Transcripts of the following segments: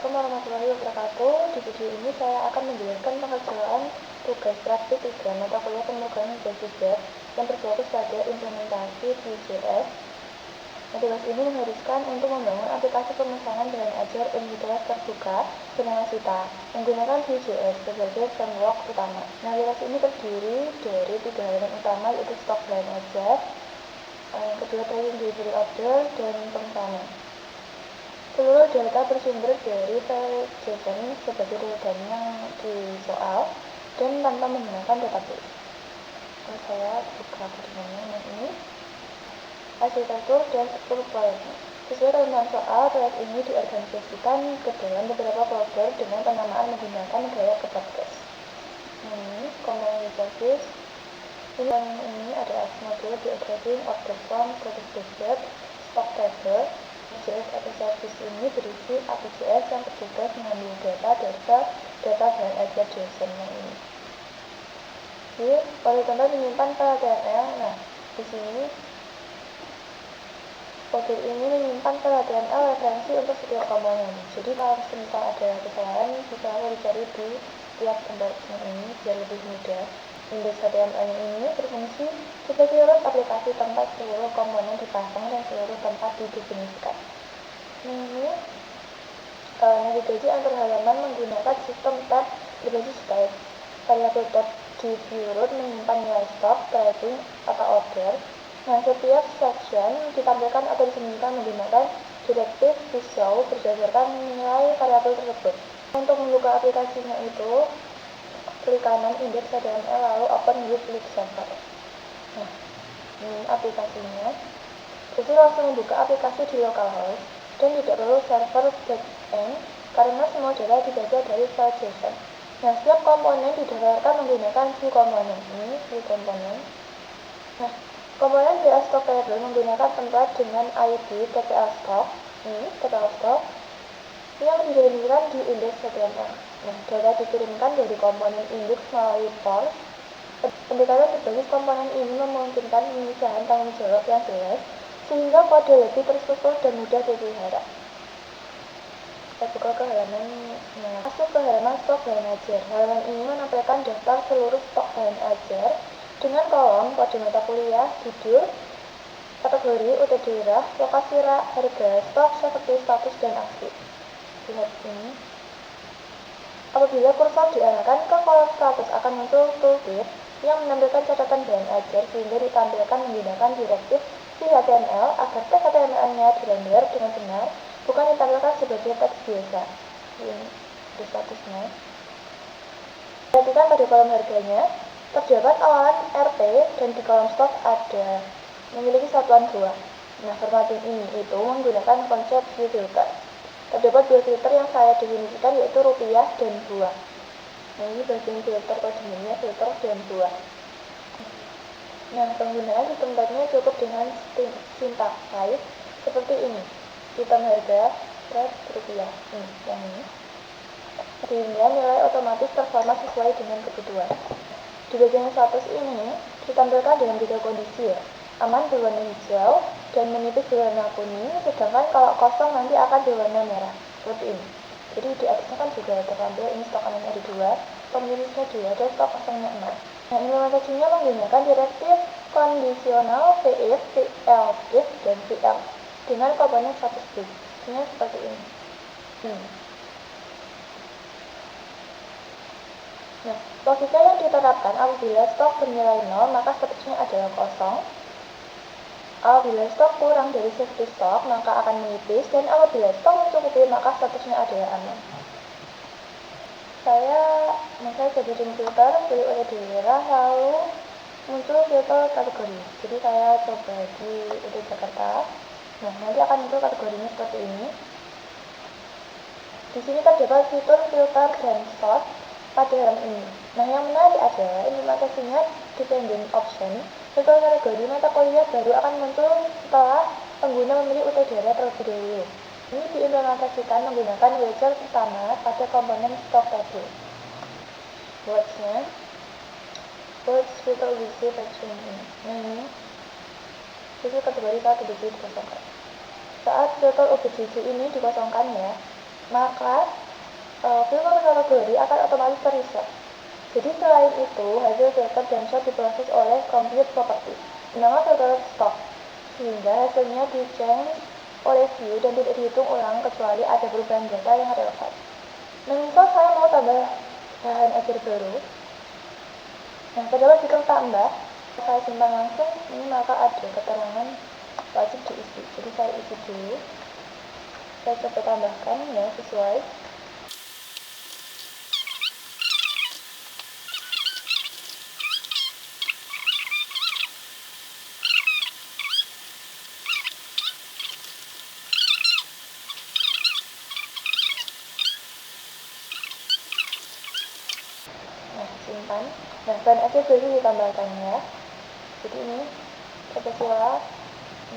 Assalamualaikum warahmatullahi wabarakatuh. Di video ini saya akan menjelaskan pengerjaan tugas praktik 3 mata kuliah pemrograman Vue.js yang berfokus pada implementasi Vue.js. Tugas ini mengharuskan untuk membangun aplikasi pemesanan dengan ajar universitas terbuka bernama menggunakan Vue.js sebagai framework utama. Aplikasi ini terdiri dari 3 halaman utama, yaitu stok dan ajar, yang kedua tracking delivery order, dan pemesanan. Seluruh data bersumber dari file JSON sebagai data yang di soal dan tanpa menggunakan database. Saya buka dokumennya ini. Arsitektur dan struktur proyeknya. Sesuai ketentuan soal, proyek ini diorganisasikan ke dalam beberapa folder dengan penamaan menggunakan gaya Kepadgas. Ini komponen resources. Ini ada modul diagramming, order form, product dashboard, stock table. APJS atau service ini berisi APJS yang bertugas mengambil data bahan ajar JSON ini. Jadi, pada contoh menyimpan file HTML. Nah, di sini folder ini menyimpan file HTML referensi untuk setiap komponen. Jadi, kalau misal ada kesalahan, bisa dicari di tiap tempat ini biar lebih mudah. Index HTML ini berfungsi sebagai root aplikasi tempat seluruh komponen dipasang dan seluruh tempat didefinisikan. Ini navigasi antar halaman menggunakan sistem tab berbasis type. Variabel tab di view root menyimpan nilai stock, tracking, atau order. Nah, setiap section ditampilkan atau disembunyikan menggunakan directive visual berdasarkan nilai variabel tersebut. Untuk membuka aplikasinya itu, klik kanan index HTML lalu open with link server. Nah, ini aplikasinya. Jadi langsung membuka aplikasi di localhost dan tidak perlu server backend karena semua data dibaca dari file JSON. Nah, setiap komponen didaftarkan menggunakan view komponen. Ini view komponen. Nah, komponen VS Stock Table menggunakan template dengan ID TPL Stock. Ini TPL Stock yang didefinisikan di index HTML. Nah, data dikirimkan dari komponen index melalui port. Pendekatan berbasis komponen ini memungkinkan pemisahan tanggung jawab yang jelas sehingga kode lebih terstruktur dan mudah dipelihara. Kita buka ke halaman, masuk ke halaman stok bahan ajar. Halaman ini menampilkan daftar seluruh stok bahan ajar dengan kolom kode mata kuliah, judul, kategori, UTD daerah, lokasi harga, stok, seperti status dan aksi. Lihat ini. Apabila kursor diarahkan ke kolom status akan muncul tooltip yang menampilkan catatan bahan ajar sehingga ditampilkan menggunakan direktif HTML agar teks HTML-nya dirender dengan benar, bukan ditampilkan sebagai teks biasa. Ini di statusnya. Perhatikan pada kolom harganya, terdapat awalan RP dan di kolom stok ada memiliki satuan buah. Nah, formatting ini itu menggunakan konsep view filter. Terdapat 2 filter yang saya definisikan, yaitu rupiah dan buah. Nah, ini bagian filter kodenya, filter dan buah. Nah, penggunaan sistem tagnya cukup dengan syntax type seperti ini. Item harga, price, rupiah. Yang ini. Sehingga nilai otomatis terformat sesuai dengan kebutuhan. Di bagian status ini ditampilkan dalam 3 kondisi ya. Aman berwarna hijau dan menipis berwarna kuning, sedangkan kalau kosong nanti akan berwarna merah. Seperti ini. Jadi di atasnya kan juga tertampil ini stok amannya ada 2, pemiliknya 2, dan stok kosongnya 0. Nah, implementasinya menggunakan direktif kondisional VIF, VLIF, dan VL dengan komponen status base. Ini seperti ini. Nah, logika yang diterapkan apabila stok bernilai 0, maka statusnya adalah kosong. Apabila stok kurang dari safety stock, maka akan menipis, dan apabila stok mencukupi, maka statusnya adalah aman. Saya coba filter, pilih UTD daerah, lalu muncul filter kategori. Jadi saya coba di UT Jakarta. Nah, nanti akan muncul kategorinya seperti ini. Di sini terdapat fitur filter dan sort pada halaman ini. Nah, yang menarik adalah implementasinya dependent option. Filter kategori mata kuliah baru akan muncul setelah pengguna memilih UT daerah terlebih dahulu. Ini diimplementasikan menggunakan wizard pertama pada komponen stock table. Words-nya, words filter busy section ini. Nah, ini filter kategori 1 busy dikosongkan. Saat filter OBJJ ini dikosongkan ya, maka filter kategori akan otomatis terreset. Jadi selain itu, hasil filter dan shot diproses oleh compute property, bernama filter stock, sehingga hasilnya di-change oleh view dan tidak dihitung ulang kecuali ada perubahan data yang relevan. Nah, misal saya mau tambah bahan ajar baru, nah terdapat fitur tambah, saya simpan langsung, ini maka ada keterangan wajib diisi. Jadi saya isi dulu, saya coba tambahkan ya sesuai. Simpan. Nah, bahan aja baru ditambahkannya. Jadi ini Pancasila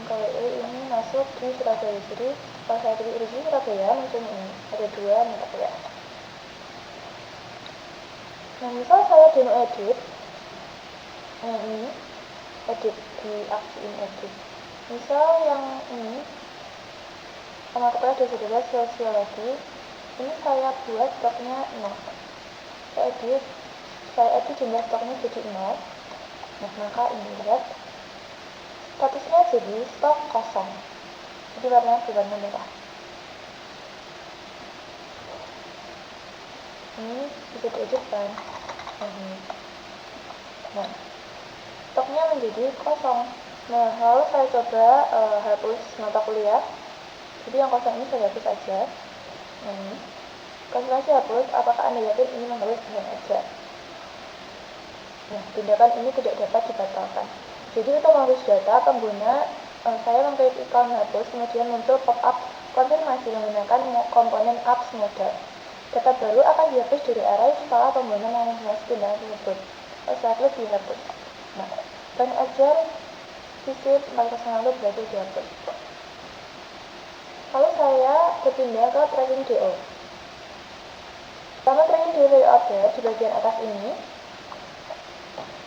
NKWI ini masuk di Surabaya. Jadi kalau saya pilih origin Surabaya, munculnya ini ada 2 mata kuliah. Nah, misal saya demo edit, nah ini edit di aksi ini edit. Misal yang ini mata kuliah dasar sosiologi, ini saya buat stoknya 0. Saya edit jumlah stoknya jadi 0. Nah, maka ini lihat statusnya jadi stok kosong. Jadi warnanya berwarna merah. Ini bisa diedit kan? Nah, stoknya menjadi kosong. Nah, lalu saya coba hapus mata kuliah. Jadi yang kosong ini saya hapus saja. Nah, konsentrasi hapus. Apakah Anda yakin ini menghapus bahan ajar? Nah, tindakan ini tidak dapat dibatalkan. Jadi untuk menghapus data, pengguna saya mengklik ikon hapus, kemudian muncul pop-up konfirmasi menggunakan komponen apps modal. Data baru akan dihapus dari array setelah pengguna mengonfirmasi tindakan tersebut. Saya klik dihapus. Nah, bahan ajar visit 401 berhasil dihapus. Lalu saya berpindah ke tracking DO. Pertama tracking DO dari order di bagian atas ini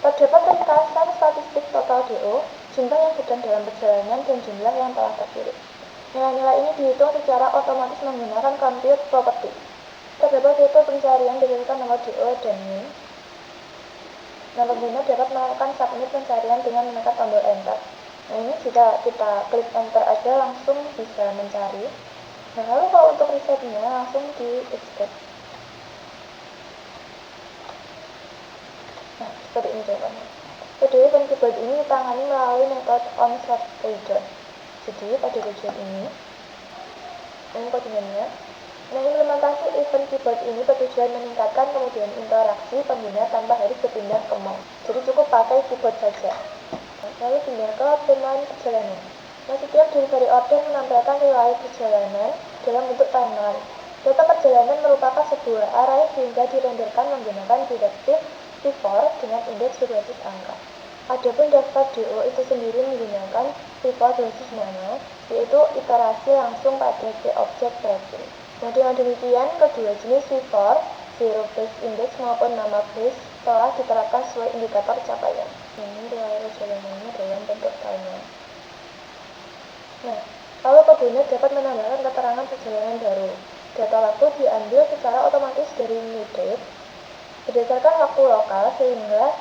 terdapat ringkasan statistik total DO, jumlah yang sedang dalam perjalanan, dan jumlah yang telah terkirim. Nilai-nilai ini dihitung secara otomatis menggunakan compute property. Terdapat fitur pencarian berdasarkan nomor DO dan NIM. Nah, pengguna dapat melakukan submit pencarian dengan menekan tombol enter. Nah, ini jika kita klik enter aja langsung bisa mencari. Nah, lalu kalau untuk resetnya langsung di escape. Nah, seperti ini jawabannya. PDW dan keyboard ini ditangani melalui metode onSort reader. Jadi pada bagian ini kodenya. Nah, implementasi event keyboard ini bertujuan meningkatkan kemudahan interaksi pengguna tanpa harus berpindah ke mouse. Jadi cukup pakai keyboard saja. Nah, lalu pindah ke timeline perjalanan. Nah, setiap delivery order menampilkan riwayat perjalanan dalam bentuk timeline. Data perjalanan merupakan sebuah array sehingga direnderkan menggunakan direktif V4 dengan indeks berbasis angka. Adapun daftar DO itu sendiri menggunakan V4 berbasis nama, yaitu iterasi langsung pada object tracking. Nah, dengan demikian, kedua jenis V4, zero base index maupun nama base, telah diterapkan sesuai indikator capaian. Ini riwayat perjalanannya dalam bentuk timeline. Nah, lalu pengguna dapat menambahkan keterangan perjalanan baru. Data waktu diambil secara otomatis dari new date berdasarkan waktu lokal, sehingga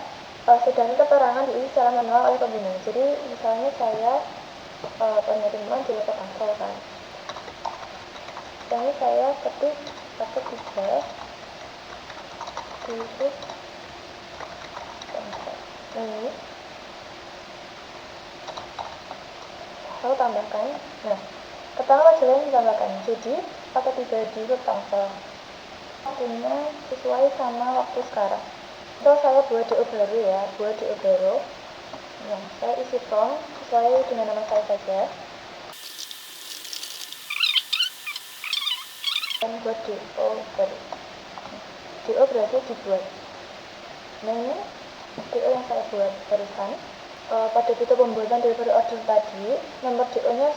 sedangkan keterangan diisi secara manual oleh pengguna. Jadi misalnya saya pengiriman di lokal asal kan. Misalnya saya ketik 13 khusus ini, lalu tambahkan. Nah, keterangan perjalanan ditambahkan. Jadi pakai 3 di Tangsel. Waktunya sesuai sama waktu sekarang. So, saya buat DO baru ya, buat DO baru. Nah, saya isi form sesuai dengan nama saya saja. Dan buat DO baru. DO berarti dibuat. Nah, ini DO yang saya buat barusan. Pada titik pembuatan delivery order tadi, nomor DO-nya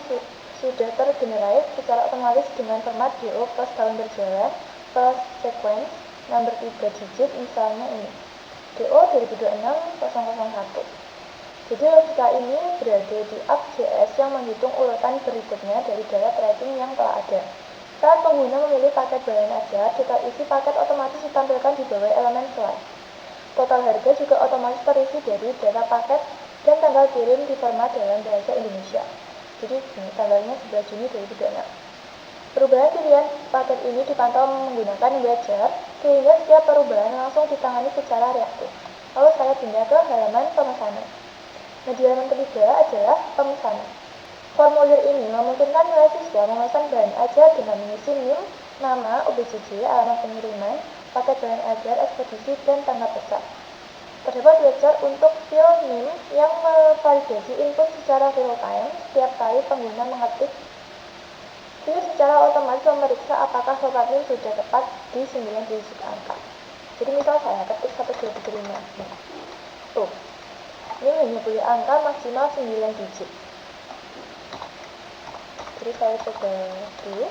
sudah tergenerate secara otomatis dengan format DO plus tahun berjalan plus sequence nomor 3 digit, misalnya ini DO 2026-001. Jadi logika ini berada di app.js yang menghitung urutan berikutnya dari data tracking yang telah ada. Saat pengguna memilih paket bahan ajar, data isi paket otomatis ditampilkan di bawah elemen slide. Total harga juga otomatis terisi dari data paket dan tanggal kirim di format dalam bahasa Indonesia. Jadi tanggalnya 11 Juni 2026. Perubahan pilihan paket ini dipantau menggunakan widget, sehingga setiap perubahan langsung ditangani secara reaktif. Lalu saya pindah ke halaman pemesanan. Nah, di halaman ketiga adalah pemesanan. Formulir ini memungkinkan mahasiswa memesan bahan ajar dengan mengisi NIM, nama, OBJJ, alamat pengiriman, paket bahan ajar, ekspedisi, dan tanggal pesan. Terdapat widget untuk fill NIM yang memvalidasi input secara real time setiap kali pengguna mengetik. View secara otomatis memeriksa apakah format NIM sudah tepat di 9 digit angka. Jadi misal saya ketik 1235. Tuh, NIM hanya boleh angka maksimal 9 digit. Jadi saya coba dulu.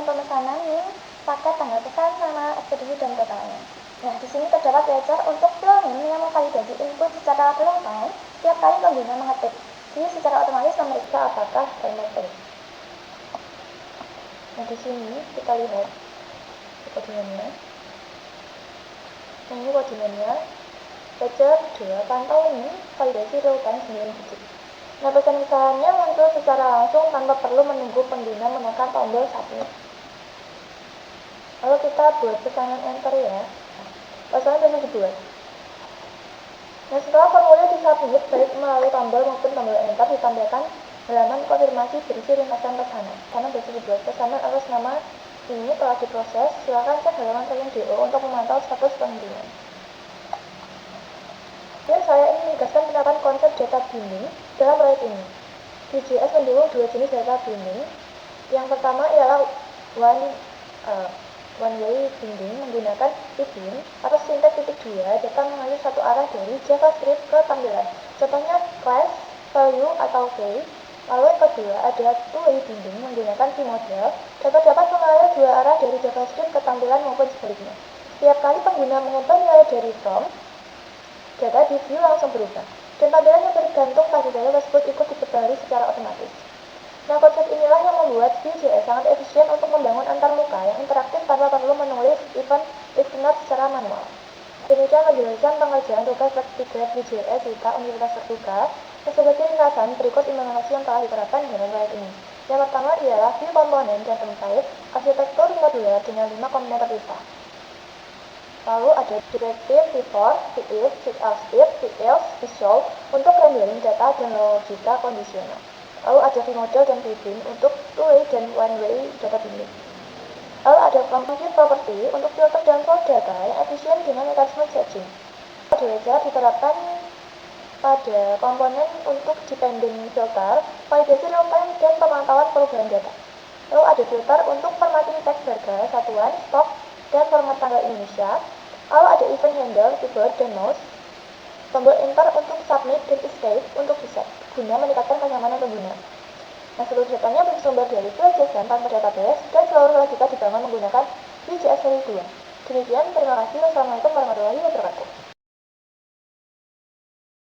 Pemesanan NIM, paket, tanggal pesan, nama, ekspedisi, dan totalnya. Nah, di sini terdapat widget untuk fill NIM yang memvalidasi input secara real time setiap kali pengguna mengetik. Jadi secara otomatis memeriksa apakah format tepat. Nah, di sini kita lihat kodenya. Nah, ini kodenya. Widget 2, pantau NIM, validasi real time 9 digit. Nah, pesan-pesannya muncul secara langsung tanpa perlu menunggu pengguna menekan tombol submit. Lalu kita buat pesanan enter ya. Pesanan bisa dibuat. Nah, setelah formulir disubmit baik melalui tombol maupun tombol enter, ditampilkan halaman konfirmasi berisi ringkasan pesanan. Karena bisa dibuat pesanan atas nama ini telah diproses. Silakan cek halaman tracking DO untuk memantau status pengiriman. Dan saya ingin menegaskan penerapan konsep data binding dalam proyek ini. VJS mendukung dua jenis data binding. Yang pertama ialah one way binding menggunakan ibin atau sintek titik 2 data mengalir satu arah dari JavaScript ke tampilan. Contohnya class, value, atau key. Lalu yang kedua ada two way binding menggunakan vModel. Data dapat mengalir dua arah dari JavaScript ke tampilan maupun sebaliknya. Setiap kali pengguna mengubah nilai dari from, data di view langsung berubah. Dan tampilan yang tergantung pada data tersebut ikut diperbarui secara otomatis. Nah, konsep inilah yang membuat Vue.js sangat efisien untuk membangun antarmuka yang interaktif tanpa perlu menulis event listener secara manual. Demikian penjelasan pengerjaan tugas praktik Vue.js Wika Universitas Terbuka. Dan sebagai ringkasan, berikut implementasi yang telah diterapkan dalam proyek ini. Yang pertama ialah view komponen dan template, arsitektur modular dengan 5 komponen terpisah. Lalu ada directive, before, if, else if, else, show untuk rendering data dan logika kondisional. Lalu ada vModel dan vBin untuk two-way dan one-way data binding. Lalu ada function property untuk filter dan sort data yang efisien dengan mekanisme staging. Ada diterapkan pada komponen untuk dependent filter, validasi real time dan pemantauan perubahan data. Lalu ada filter untuk formatting teks harga, satuan, stok, dan format tanggal Indonesia. Lalu ada event handle, keyboard, dan mouse. Tombol enter untuk submit dan escape untuk reset, guna meningkatkan kenyamanan pengguna. Nah, seluruh datanya bersumber dari Vue.js tanpa database dan seluruh logika dibangun menggunakan Vue.js 2. Demikian, terima kasih. Wassalamualaikum warahmatullahi wabarakatuh.